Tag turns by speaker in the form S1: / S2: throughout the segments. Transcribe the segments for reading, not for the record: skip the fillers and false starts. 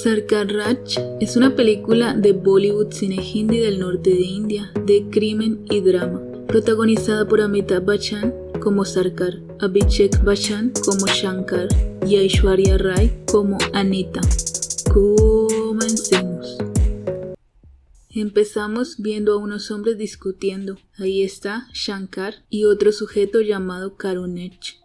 S1: Sarkar Raj es una película de Bollywood cine hindi del norte de India de crimen y drama, protagonizada por Amitabh Bachchan como Sarkar, Abhishek Bachchan como Shankar y Aishwarya Rai como Anita. Comencemos. Empezamos viendo a unos hombres discutiendo. Ahí está Shankar y otro sujeto llamado Karunesh.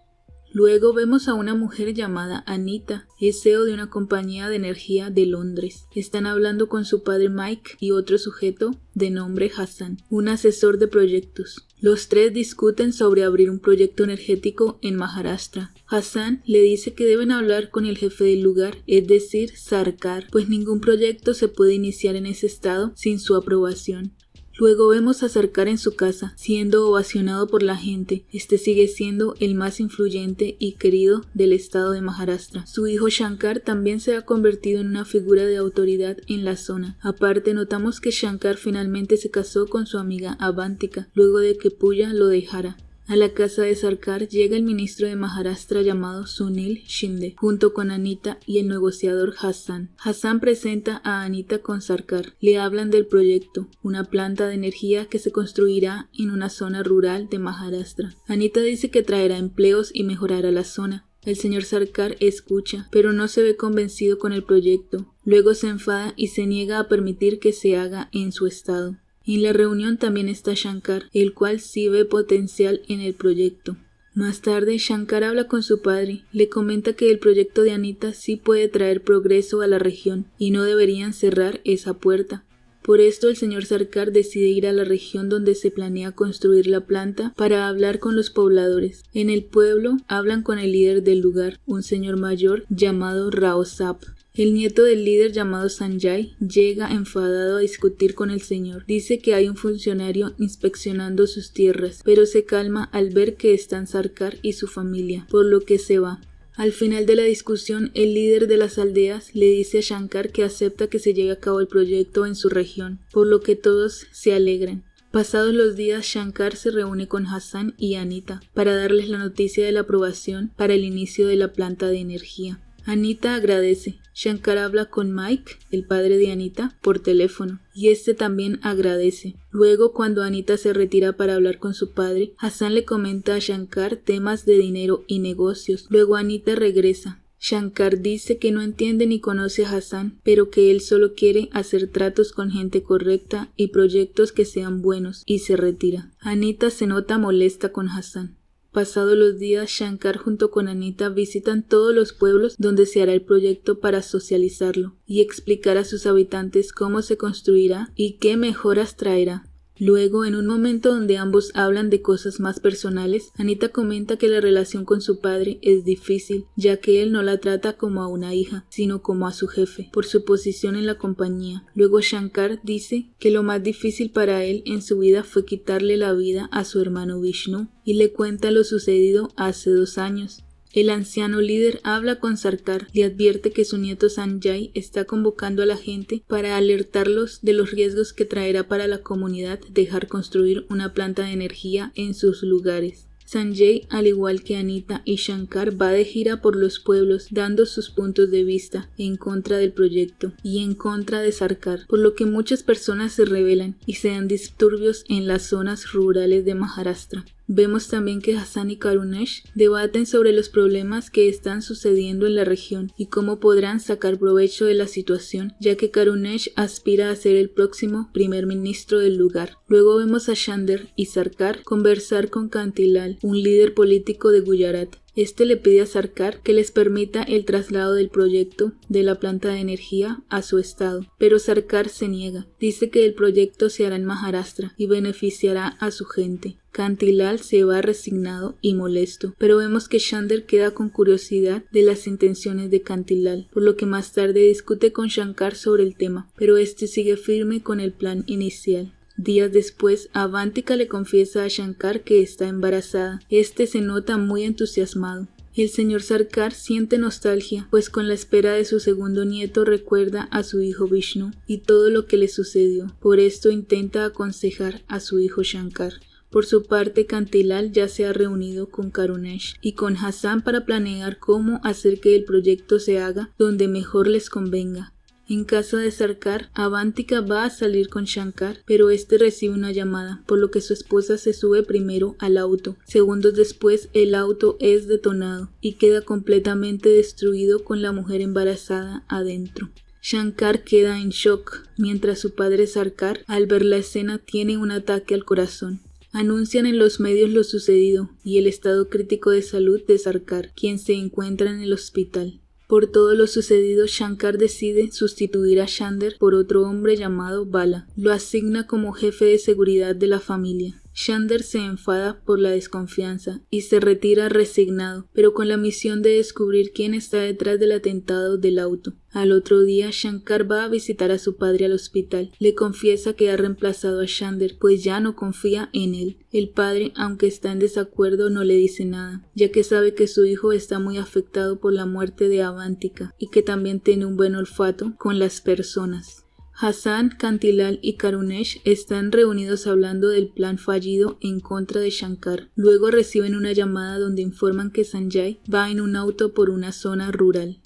S1: Luego vemos a una mujer llamada Anita, es CEO de una compañía de energía de Londres. Están hablando con su padre Mike y otro sujeto de nombre Hassan, un asesor de proyectos. Los tres discuten sobre abrir un proyecto energético en Maharashtra. Hassan le dice que deben hablar con el jefe del lugar, es decir, Sarkar, pues ningún proyecto se puede iniciar en ese estado sin su aprobación. Luego vemos a Sarkar en su casa, siendo ovacionado por la gente. Este sigue siendo el más influyente y querido del estado de Maharashtra. Su hijo Shankar también se ha convertido en una figura de autoridad en la zona. Aparte, notamos que Shankar finalmente se casó con su amiga Avantika, luego de que Puya lo dejara. A la casa de Sarkar llega el ministro de Maharashtra llamado Sunil Shinde, junto con Anita y el negociador Hassan. Hassan presenta a Anita con Sarkar. Le hablan del proyecto, una planta de energía que se construirá en una zona rural de Maharashtra. Anita dice que traerá empleos y mejorará la zona. El señor Sarkar escucha, pero no se ve convencido con el proyecto. Luego se enfada y se niega a permitir que se haga en su estado. En la reunión también está Shankar, el cual sí ve potencial en el proyecto. Más tarde, Shankar habla con su padre, le comenta que el proyecto de Anita sí puede traer progreso a la región y no deberían cerrar esa puerta. Por esto el señor Sarkar decide ir a la región donde se planea construir la planta para hablar con los pobladores. En el pueblo hablan con el líder del lugar, un señor mayor llamado Rao Saab. El nieto del líder llamado Sanjay llega enfadado a discutir con el señor. Dice que hay un funcionario inspeccionando sus tierras, pero se calma al ver que están Sarkar y su familia, por lo que se va. Al final de la discusión, el líder de las aldeas le dice a Shankar que acepta que se lleve a cabo el proyecto en su región, por lo que todos se alegran. Pasados los días, Shankar se reúne con Hassan y Anita para darles la noticia de la aprobación para el inicio de la planta de energía. Anita agradece. Shankar habla con Mike, el padre de Anita, por teléfono, y este también agradece. Luego, cuando Anita se retira para hablar con su padre, Hassan le comenta a Shankar temas de dinero y negocios. Luego Anita regresa. Shankar dice que no entiende ni conoce a Hassan, pero que él solo quiere hacer tratos con gente correcta y proyectos que sean buenos, y se retira. Anita se nota molesta con Hassan. Pasados los días, Shankar junto con Anita visitan todos los pueblos donde se hará el proyecto para socializarlo y explicar a sus habitantes cómo se construirá y qué mejoras traerá. Luego, en un momento donde ambos hablan de cosas más personales, Anita comenta que la relación con su padre es difícil, ya que él no la trata como a una hija, sino como a su jefe, por su posición en la compañía. Luego Shankar dice que lo más difícil para él en su vida fue quitarle la vida a su hermano Vishnu, y le cuenta lo sucedido hace 2 años. El anciano líder habla con Sarkar, le advierte que su nieto Sanjay está convocando a la gente para alertarlos de los riesgos que traerá para la comunidad dejar construir una planta de energía en sus lugares. Sanjay, al igual que Anita y Shankar, va de gira por los pueblos dando sus puntos de vista en contra del proyecto y en contra de Sarkar, por lo que muchas personas se rebelan y se dan disturbios en las zonas rurales de Maharashtra. Vemos también que Hassan y Karunesh debaten sobre los problemas que están sucediendo en la región y cómo podrán sacar provecho de la situación, ya que Karunesh aspira a ser el próximo primer ministro del lugar. Luego vemos a Shander y Sarkar conversar con Kantilal, un líder político de Gujarat. Este le pide a Sarkar que les permita el traslado del proyecto de la planta de energía a su estado, pero Sarkar se niega. Dice que el proyecto se hará en Maharashtra y beneficiará a su gente. Kantilal se va resignado y molesto, pero vemos que Shander queda con curiosidad de las intenciones de Kantilal, por lo que más tarde discute con Shankar sobre el tema, pero este sigue firme con el plan inicial. Días después, Avantika le confiesa a Shankar que está embarazada. Este se nota muy entusiasmado. El señor Sarkar siente nostalgia, pues con la espera de su segundo nieto recuerda a su hijo Vishnu y todo lo que le sucedió. Por esto intenta aconsejar a su hijo Shankar. Por su parte, Kantilal ya se ha reunido con Karunesh y con Hassan para planear cómo hacer que el proyecto se haga donde mejor les convenga. En casa de Sarkar, Avantika va a salir con Shankar, pero este recibe una llamada, por lo que su esposa se sube primero al auto. Segundos después, el auto es detonado y queda completamente destruido con la mujer embarazada adentro. Shankar queda en shock, mientras su padre Sarkar, al ver la escena, tiene un ataque al corazón. Anuncian en los medios lo sucedido y el estado crítico de salud de Sarkar, quien se encuentra en el hospital. Por todo lo sucedido, Shankar decide sustituir a Shander por otro hombre llamado Bala. Lo asigna como jefe de seguridad de la familia. Shander se enfada por la desconfianza y se retira resignado, pero con la misión de descubrir quién está detrás del atentado del auto. Al otro día, Shankar va a visitar a su padre al hospital. Le confiesa que ha reemplazado a Shander, pues ya no confía en él. El padre, aunque está en desacuerdo, no le dice nada, ya que sabe que su hijo está muy afectado por la muerte de Avantika y que también tiene un buen olfato con las personas. Hassan, Kantilal y Karunesh están reunidos hablando del plan fallido en contra de Shankar. Luego reciben una llamada donde informan que Sanjay va en un auto por una zona rural.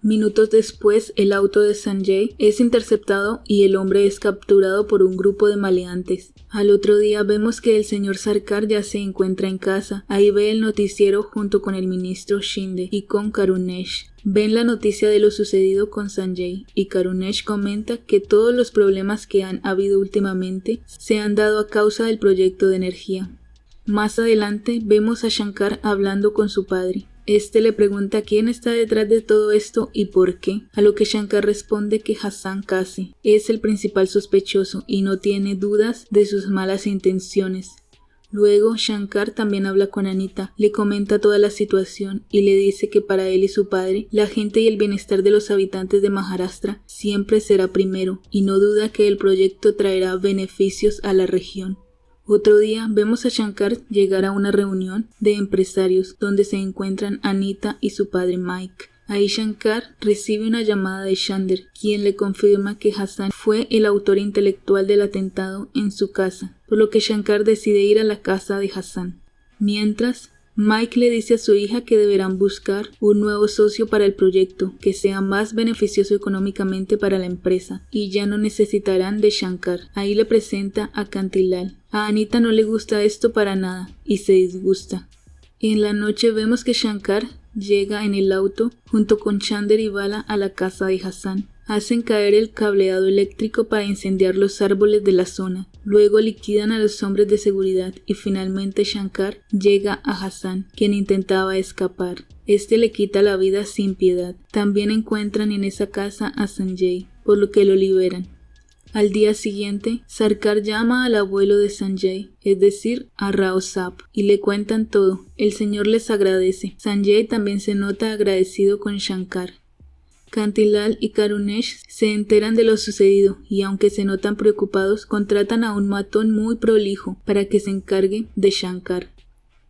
S1: Minutos después, el auto de Sanjay es interceptado y el hombre es capturado por un grupo de maleantes. Al otro día vemos que el señor Sarkar ya se encuentra en casa. Ahí ve el noticiero junto con el ministro Shinde y con Karunesh. Ven la noticia de lo sucedido con Sanjay y Karunesh comenta que todos los problemas que han habido últimamente se han dado a causa del proyecto de energía. Más adelante vemos a Shankar hablando con su padre. Este le pregunta quién está detrás de todo esto y por qué, a lo que Shankar responde que Hassan Kasi es el principal sospechoso y no tiene dudas de sus malas intenciones. Luego, Shankar también habla con Anita, le comenta toda la situación y le dice que para él y su padre, la gente y el bienestar de los habitantes de Maharashtra siempre será primero y no duda que el proyecto traerá beneficios a la región. Otro día vemos a Shankar llegar a una reunión de empresarios donde se encuentran Anita y su padre Mike. Ahí Shankar recibe una llamada de Shander, quien le confirma que Hassan fue el autor intelectual del atentado en su casa, por lo que Shankar decide ir a la casa de Hassan. Mientras, Mike le dice a su hija que deberán buscar un nuevo socio para el proyecto, que sea más beneficioso económicamente para la empresa, y ya no necesitarán de Shankar. Ahí le presenta a Kantilal. A Anita no le gusta esto para nada, y se disgusta. En la noche vemos que Shankar llega en el auto junto con Shander y Bala a la casa de Hassan. Hacen caer el cableado eléctrico para incendiar los árboles de la zona. Luego liquidan a los hombres de seguridad y finalmente Shankar llega a Hassan, quien intentaba escapar. Este le quita la vida sin piedad. También encuentran en esa casa a Sanjay, por lo que lo liberan. Al día siguiente, Sarkar llama al abuelo de Sanjay, es decir, a Rao Saab, y le cuentan todo. El señor les agradece. Sanjay también se nota agradecido con Shankar. Kantilal y Karunesh se enteran de lo sucedido y aunque se notan preocupados, contratan a un matón muy prolijo para que se encargue de Shankar.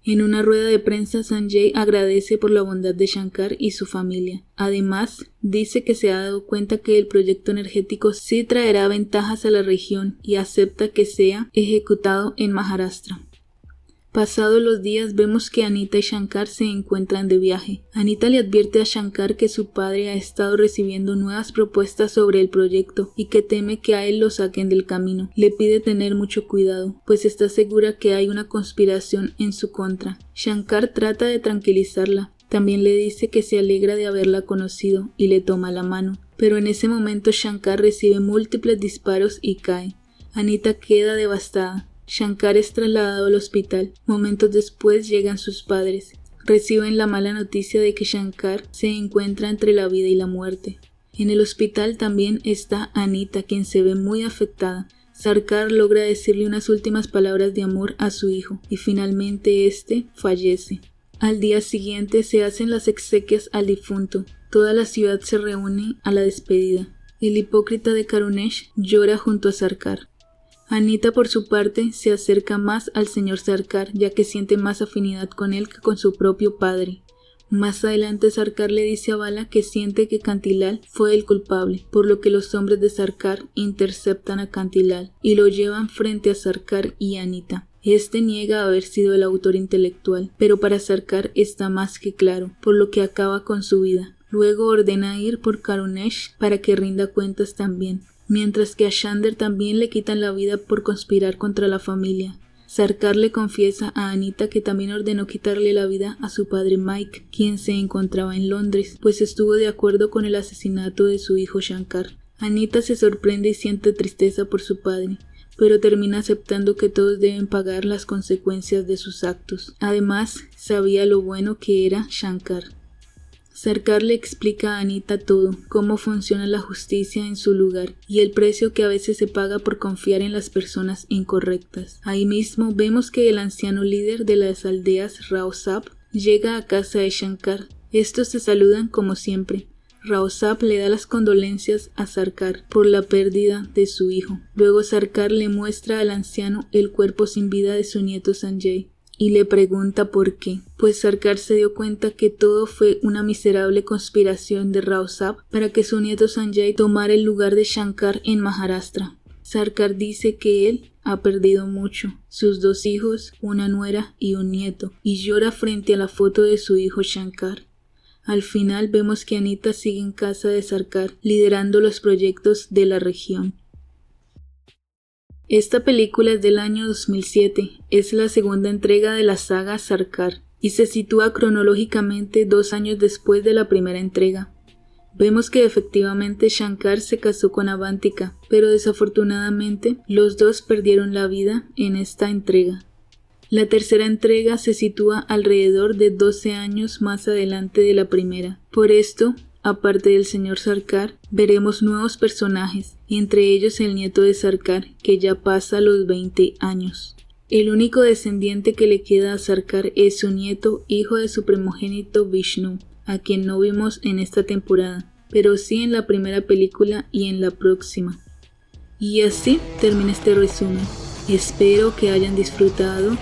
S1: En una rueda de prensa, Sanjay agradece por la bondad de Shankar y su familia. Además, dice que se ha dado cuenta que el proyecto energético sí traerá ventajas a la región y acepta que sea ejecutado en Maharashtra. Pasados los días vemos que Anita y Shankar se encuentran de viaje. Anita le advierte a Shankar que su padre ha estado recibiendo nuevas propuestas sobre el proyecto y que teme que a él lo saquen del camino. Le pide tener mucho cuidado, pues está segura que hay una conspiración en su contra. Shankar trata de tranquilizarla. También le dice que se alegra de haberla conocido y le toma la mano. Pero en ese momento Shankar recibe múltiples disparos y cae. Anita queda devastada. Shankar es trasladado al hospital. Momentos después llegan sus padres. Reciben la mala noticia de que Shankar se encuentra entre la vida y la muerte. En el hospital también está Anita, quien se ve muy afectada. Sarkar logra decirle unas últimas palabras de amor a su hijo y finalmente este fallece. Al día siguiente se hacen las exequias al difunto. Toda la ciudad se reúne a la despedida. El hipócrita de Karunesh llora junto a Sarkar. Anita, por su parte, se acerca más al señor Sarkar, ya que siente más afinidad con él que con su propio padre. Más adelante Sarkar le dice a Bala que siente que Kantilal fue el culpable, por lo que los hombres de Sarkar interceptan a Kantilal y lo llevan frente a Sarkar y Anita. Este niega haber sido el autor intelectual, pero para Sarkar está más que claro, por lo que acaba con su vida. Luego ordena ir por Karunesh para que rinda cuentas también, mientras que a Shander también le quitan la vida por conspirar contra la familia. Sarkar le confiesa a Anita que también ordenó quitarle la vida a su padre Mike, quien se encontraba en Londres, pues estuvo de acuerdo con el asesinato de su hijo Shankar. Anita se sorprende y siente tristeza por su padre, pero termina aceptando que todos deben pagar las consecuencias de sus actos. Además, sabía lo bueno que era Shankar. Sarkar le explica a Anita todo, cómo funciona la justicia en su lugar y el precio que a veces se paga por confiar en las personas incorrectas. Ahí mismo vemos que el anciano líder de las aldeas, Rao Saab, llega a casa de Shankar. Estos se saludan como siempre. Rao Saab le da las condolencias a Sarkar por la pérdida de su hijo. Luego Sarkar le muestra al anciano el cuerpo sin vida de su nieto Sanjay y le pregunta por qué, pues Sarkar se dio cuenta que todo fue una miserable conspiración de Rao Saab para que su nieto Sanjay tomara el lugar de Shankar en Maharashtra. Sarkar dice que él ha perdido mucho, sus 2 hijos, una nuera y un nieto, y llora frente a la foto de su hijo Shankar. Al final vemos que Anita sigue en casa de Sarkar, liderando los proyectos de la región. Esta película es del año 2007, es la segunda entrega de la saga Sarkar y se sitúa cronológicamente 2 años después de la primera entrega. Vemos que efectivamente Shankar se casó con Avantika, pero desafortunadamente los dos perdieron la vida en esta entrega. La tercera entrega se sitúa alrededor de 12 años más adelante de la primera. Por esto, aparte del señor Sarkar, veremos nuevos personajes, entre ellos el nieto de Sarkar, que ya pasa los 20 años. El único descendiente que le queda a Sarkar es su nieto, hijo de su primogénito Vishnu, a quien no vimos en esta temporada, pero sí en la primera película y en la próxima. Y así termina este resumen. Espero que hayan disfrutado.